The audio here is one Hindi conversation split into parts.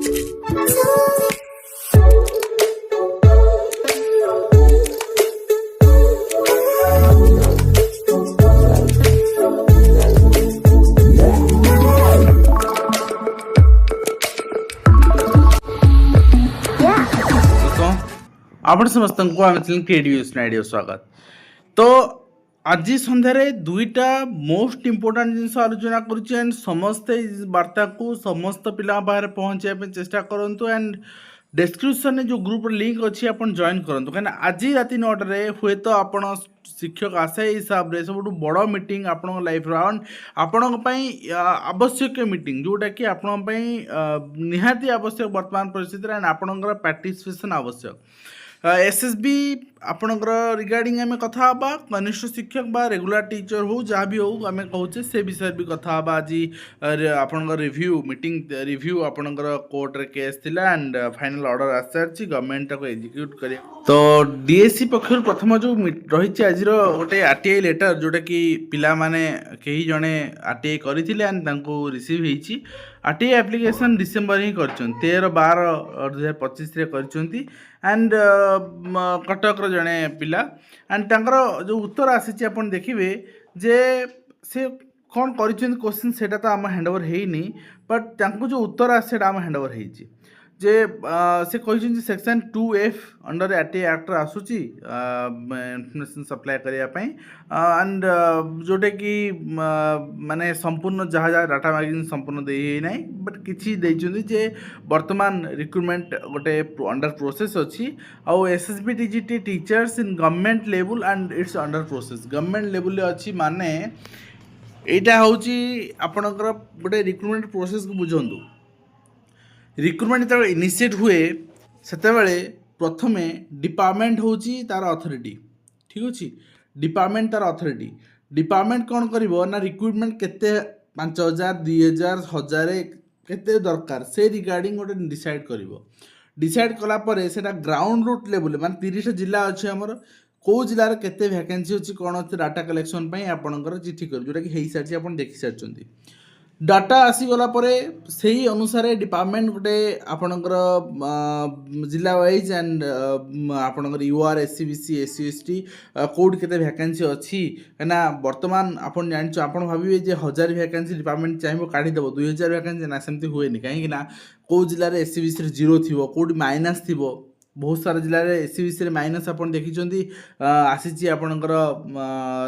आपण समस्त को आम क्रिएटिव स्वागत। तो आज सन्धार दुईटा मोस्ट इम्पोर्टाट जिन आलोचना कर समस्ते वार्ता को समस्त पिला बाहर पहुँचाई चेष्टा करूँ एंड डिस्क्रिप्शन जो ग्रुप लिंक अच्छी आप जॉइन करूँ कहीं आज राति 9टारे हुए तो आप शिक्षक आशा हिसाब से सब बड़ मीटिंग आपण लाइफ राउंड आपण आवश्यक मीटिंग जोटा कि आपण निहाती आवश्यक वर्तमान परिस्थिति एंड आपणकर पार्टिसिपेशन आवश्यक एसएसबी आपणकर रिगार्डिंग आम कथा कनिष्ठ शिक्षक बा रेगुलर टीचर हो जहाँ भी हो आम कहचे से विषय भी कथा आज आपण रिव्यू मीटिंग रिव्यू आपणकर कोर्ट रे केस थिला एंड फाइनल ऑर्डर आस सारी गवर्नमेंट को एग्जीक्यूट करे। तो डीएससी पक्षर प्रथम जो रही आज गोटे आरटीआई लेटर जोटा कि पिला माने कई जड़े आरटीआई करथिले एंड तांको रिसीव होईची आरटीआई एप्लिकेशन डिसेम्बर ही कर 13/12/2025 कर एंड कटक जड़े पिला एंड तांकर जो उत्तर आसी आपन देखिए जे से कौन कर क्वेश्चन सेटा तो आम हैंड ओवर है बट तांको जो उत्तर आसे आम हैंड ओवर है जे से कही section 2F under RTI act आसूची इनफर्मेशन सप्लाई करने एंड जोटे कि माने संपूर्ण जहाँ जहाँ डाटा मार्जिन संपूर्ण दे ना बट किसी जे वर्तमान रिक्रुटमेंट गोटे अंडर प्रोसेस अच्छी आउ SSB TGT teachers in government level and it's under process government level अच्छी माने यहाँ हूँ आपणकर गोटे रिक्रुटमेंट प्रोसेस को बुझंतु रिक्रुटमेंट जो इनिशिएट हुए से प्रथमे डिपार्टमेंट हूँ तार अथॉरिटी ठीक अच्छे डिपार्टमेंट तार अथॉरिटी डिपार्टमेंट कौन कर रिक्रुटमेंट केते 5000 2000 1000 केते दरकार से रिगार्डिंग गोटे डिसाइड डिसाइड कलापर से ग्राउंड रूट लेवल माने 30 जिला अच्छे आमर कौ जिलार केते वैकेंसी अच्छी कौन अच्छे डाटा कलेक्शन आपंकर चिठी कर जोटा कि हो सारी आप देखी सारी डाटा आसीगला से ही अनुसार डिपार्टमेंट गोटे आपणकर जिला वाइज एंड आपणकर यूआर एससीबीसी एससी एसटी कौट केते वैकेंसी अच्छी कहीं बर्तमान आपन जान आपन भाविए जे 1000 वैकेंसी डिपार्टमेंट चाहिए काढ़ीदेव 2000 वैकेंसी ना सेमती हुए कहीं कौ जिले में एससीबीसी जीरो थी कौट माइनस थी बहुत सारा जिले में एससीबीसी माइनस आप देखी आसी आपणकर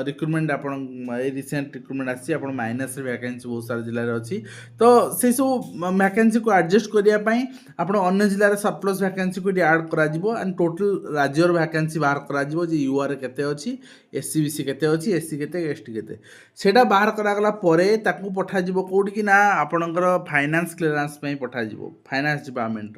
रिक्रुटमेंट आप रिसेंट रिक्रुटमेंट आसी माइनस वैकेंसी बहुत सारा जिले में अच्छी तो से सब वैकेंसी को एडजस्ट करने आप अन्य जिले में सरप्लस वैकेंसी को ऐड कर एंड टोटल राज्यर वैकेंसी बाहर कर यूआर केते अच्छी एससीबीसी केते अच्छी एससी केते एसटी केते सेटा बाहर करागला परे ताकू पठाजिबो कोड कि ना आपणकर फाइनेंस क्लियरेंस में पठाजिबो फाइनेंस डिपार्टमेंट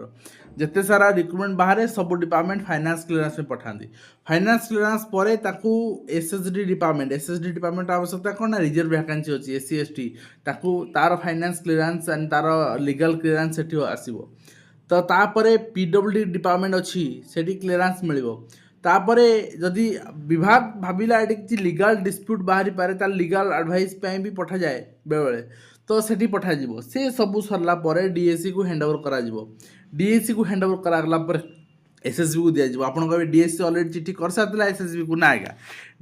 जिते सारा रिक्रुटमेंट बाहर सब डिपार्टमेंट फाइनेंस क्लियरेंस में पठाती फाइनेंस क्लियरेंस परे ताकू एसएसडी डिपार्टमेंट आवश्यकता कौन ना रिजर्व वैकेंसी अच्छी एससी एसटी ताकू तार फाइनेंस क्लियरेंस एंड तार लीगल क्लियरेंस से आसो तो तापर पीडब्ल्यूडी डिपार्टमेंट अच्छी से क्लियरेंस मिल तापरे जदि विभाग भाविला ये किसी लीगल डिस्प्यूट बाहरी पारे तार लीगल एडवाइस भी पठा जाए बेले तो सेठी पठाଯିव से सबू सरला परे डीएससी को हैंड ओवर करा डीएससी को हैंड ओवर करागला पर एसएसबी को दिया आप डीएससी ऑलरेडी चिठी कर सारी एसएसबी को ना आज्ञा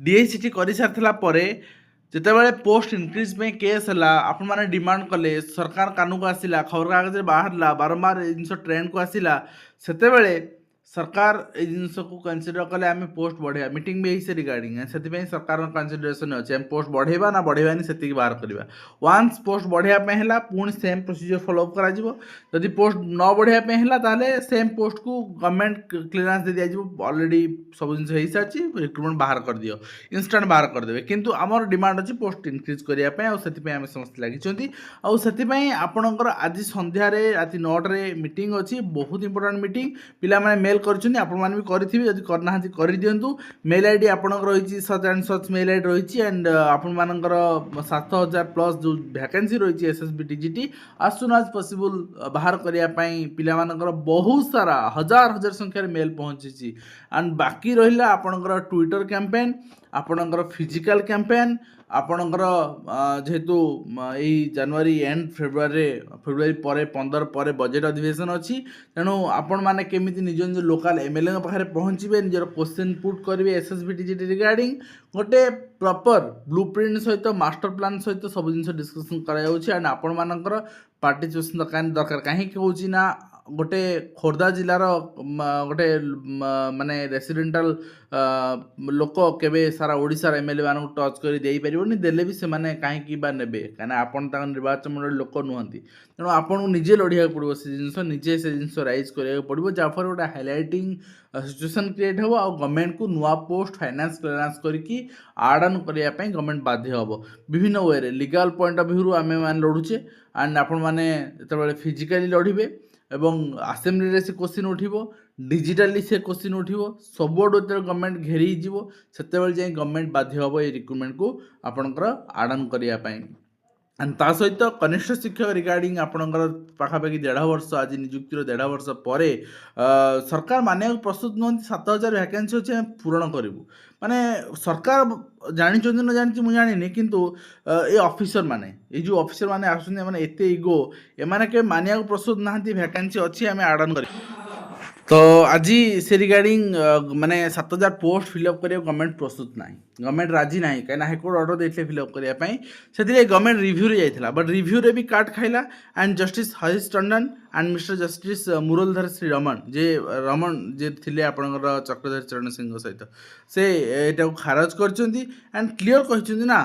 डीएससी चिठी कर सारी जितेबाला पोस्ट इनक्रीज में केस है आपण मैंने डिमांड कले सरकार कानून को आसला खबर कागज बाहर बारंबार जिन ट्रेंड को आसला से सरकार ये जिनस को कनसीडर कले आम पोस्ट बढ़ेगा मीटिंग भी से रिगार्डिंग से सरकार कनसीडरेशन अच्छे आम पोस्ट बढ़ेगा ना बढ़ेबानी से बाहर करवा वन्स पोस्ट बढ़ापी है पुणी सेम प्रोसीजर फॉलोअप करा पोस्ट न बढ़ापी है सेम पोस्ट को गवर्नमेंट क्लियरेंस दे दिया ऑलरेडी सब जिन हो सारी रिक्रुटमेंट बाहर कर दियो इंस्टांट बाहर करदे किंतु आमर डिमांड अच्छी पोस्ट इनक्रीज करने आम समस्त लगी आपणकर आज सन्धार राति 9टारे मीटिंग अच्छी बहुत इंपोर्टाट मीटिंग पिला माने मेल आपने भी करेंगे जब करना कर दिंतु मेल आईडी आपंकर रही सच एंड सच मेल आईडी रही एंड आपर 7000+ जो वैकेंसी रही एसएसबी टीजीटी आज सुन आज पॉसिबल बाहर करने पिला बहुत सारा हजार हजार संख्यार मेल पहुँची एंड बाकी रहा आपंकर ट्विटर कैंपेन आपणकर फिजिकल कैंपेन आपणकर जेहेतु यही जनवरी एंड फेब्रुआरी पर 15 पर बजेट अधिवेशन अच्छी तेणु आपण मैंने केमी निज निज लोकाल एमएलए पाखे पहुँचे निजर क्वेश्चन पुट करेंगे एसएसबी टीजीटी रिगार्डिंग गोटे प्रॉपर ब्लूप्रिंट सहित मास्टर प्लान सहित सब जिन डिस्कसन कर आपण मानकर पार्टिसिपेशन दरकार कहीं कौच ना गोटे खोर्धा जिलार गोटे माने रेसिडेंटाल लोक केबे सारा ओडिशार एमएलए मान टच कर दे पारिबनी देले भी से माने कहीं बा नेबे कहीं आपण निर्वाचन मंडल लोक नुहंती तेणु आपन निजे लड़िया पड़ो से जिनस निजे से जिनस राइज करा पड़ो जहाँफल गोटे हाइलाइटिंग सिचुएसन क्रिएट हो गवर्नमेंट को नुआ पोस्ट फाइनेंस क्लियरेंस करके आड ऑन करने गवर्नमेंट बाध्य हम विभिन्न वे लीगल पॉइंट ऑफ व्यू आम मैंने लड़ुचे एंड आपण मैंने जो फिजिकाली लड़े एवं आसेम्बली रे से क्वेश्चन उठिबो डिजिटली से क्वेश्चन उठिबो सबुआडू जो गवर्नमेंट घेरी जीवो सेतेबेले जाई गवर्नमेंट बाध्य हबो ए रिक्रुटमेंट को आपणकर आड ऑन करिया पई एंड ता सहित कनिष्ठ शिक्षक रिगार्डिंग आपणकर पाखापाखि 1.5 वर्ष आज नियुक्तिर 1.5 वर्ष पर सरकार मानिया प्रस्तुत नुहति 7000 वैकेंसी अच्छे पूरण करूँ माने सरकार जानी न जानी मुझे जानी किंतु ये ऑफिसर माने ये जो ऑफिसर माने आसुने माने एते इगो एमाने के मानिया प्रस्तुत नाहंती वैकेंसी अच्छी आम आड ऑन कर तो आज से रिगार्डिंग माने 7000 पोस्ट फिलअप करिया गवर्नमेंट प्रस्तुत ना गवर्नमेंट राजी ना कहीं हाईकोर्ट ऑर्डर देते फिलअप करने से गवर्नमेंट रिव्यू रे जाइथिला बट रिव्यू रे भी काट खाइला and justice Harish Tandon and mister justice Muralidhar Shri Raman जे थिले आपणकर चक्रधर चरण सिंह सहित से एटा खारज करछंती एंड क्लियर कहछंती ना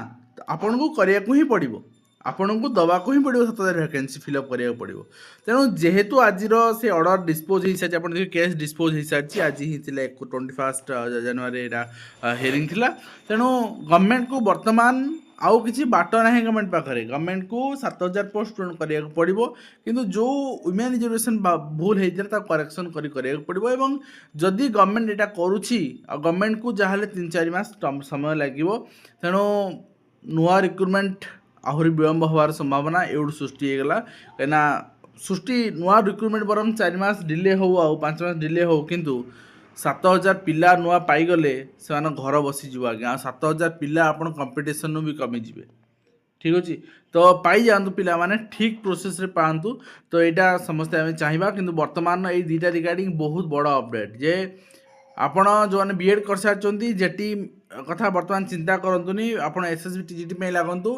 आपन को करिया को ही पड़िबो आपन को दवा को ही पड़ो 7000 वैकेंसी फिलअप करा पड़ो तेणु जेहेतु आज से ऑर्डर डिस्पोज हो सारी आप केस डिस्पोज हो सारी आज ही 21 जनवरी हियरिंग थिला तेणु गवर्नमेंट को वर्तमान आउ किसी बाट ना गवर्नमेंट पाखे गवर्नमेंट को 7000 पोस्ट पूरण करा पड़ो किंतु जो वुमेन रिजर्वेशन भूल होता करेक्शन करा पड़ो एवं जदि गवर्नमेंट यहाँ करुच्ची गवर्नमेंट को जहाँ 3-4 मास समय लगे तेणु नुआ रिक्रुटमेंट आहरी विलम्ब हबार संभावना एवं सृष्टि होगा कहीं सृष्टि नुआ रिक्रुटमेंट बरम 4 मास डिले हो 5 मास डिले हो किंतु 7000 पिला नुआ पाईगले से घर बसीज आज्ञा 7000 पिला आप कंपिटिशन भी कमिजे ठीक अच्छे तो पाई जातु पिला माने ठीक प्रोसेस रे पातु तो यहाँ समस्ते आम चाहिए कि बर्तमान ये 2टा रिगार्डिंग बहुत बड़ अपडेट जे आपण जो मैंने बीएड कर सारी जेटी कथा बर्तमान चिंता करतुनी आप एसएसबी टीजीटी में लागंतु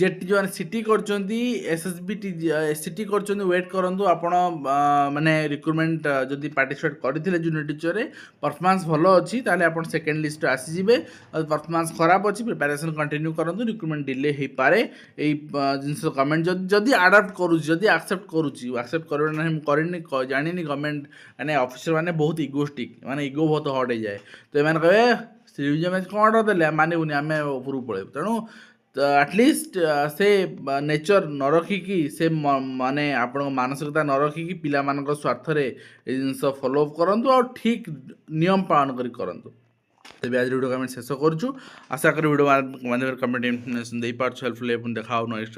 जेटी जो सिटी कर एसएसबी सिटी कर वेट करूँ आपण माने रिक्रुटमेंट जदि पार्टिसिपेट करते जूनियर टीचर परफॉर्मेंस भल अच्छी ताले आप सेकेंड लिस्ट आसीजे परफॉर्मेंस खराब अच्छी प्रिपेरेसन कंटिन्यू करूँ रिक्रुटमेंट डिले हो पारे यही जिन गवर्नमेंट जदि आडाप्ट करुँच एक्सेप्ट एक्सेप्ट कर जानी गवर्नमेंट मैंने ऑफिसर मैंने बहुत इगोस्टिक माने इगो बहुत हट हो जाए तो ये कहे श्रीविजय कौन ऑर्डर देले मानवनी आम उपरू पड़े तेणु एटलिस्ट से नेचर न रखिकी से माने आपण मानसिकता न रखिकी पिला मानक स्वार्थ रे ए जिनस फॉलो अप करंतु और ठीक नियम पालन करी करंतु तेज आज वीडियो कमेंट शेष करूँ आशा करी वीडियो माध्यम कमेंट इन्फॉर्मेशन दे पार्छ हेल्पफुल देखा नेक्स्ट